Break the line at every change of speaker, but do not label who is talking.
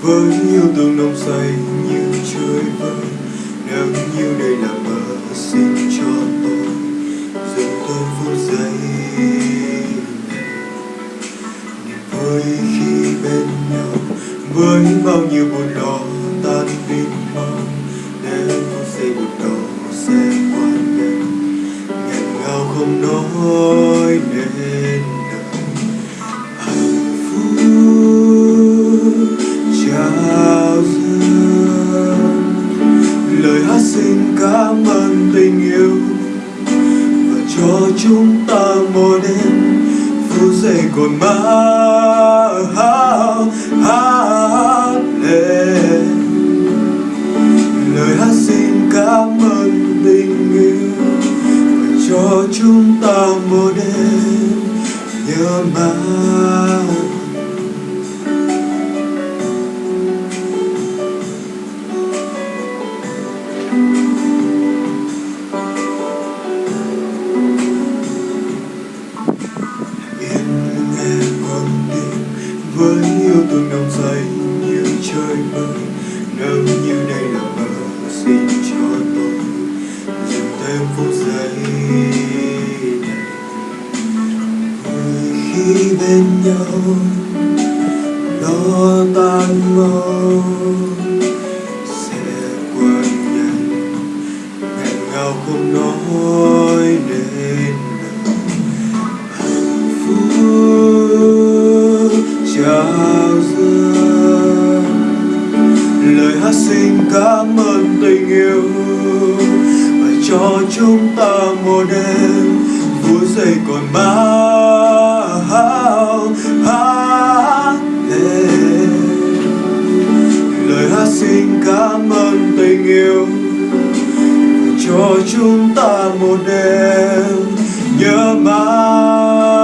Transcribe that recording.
với yêu thương nồng say như chơi vơi. Nếu như đây là mơ, xin cho tôi dừng thêm phút giây niềm vui khi bên nhau, với bao nhiêu buồn lo tan biến mau. Đến phút giây buồn đau sẽ qua nhanh, nghẹn ngào không nói nên lời. Hạnh phúc chào dâng, lời hát xin cảm ơn tình yêu và cho chúng ta một đêm phút giây còn mãi hát lên. Lời hát xin cảm ơn tình yêu và cho chúng ta một đêm nhớ mãi. Với yêu thương nồng say như chơi vơi. Nếu như đây là mơ, xin cho tôi dừng thêm phút giây này. Vui khi bên nhau, lo tan mau sẽ qua nhanh, nghẹn ngào không nói nên lời. Hạnh phúc chào dâng, lời hát xin cảm ơn tình yêu và cho chúng ta một đêm phút giây còn mãi hát lên. Lời hát xin cảm ơn tình yêu và cho chúng ta một đêm nhớ mãi.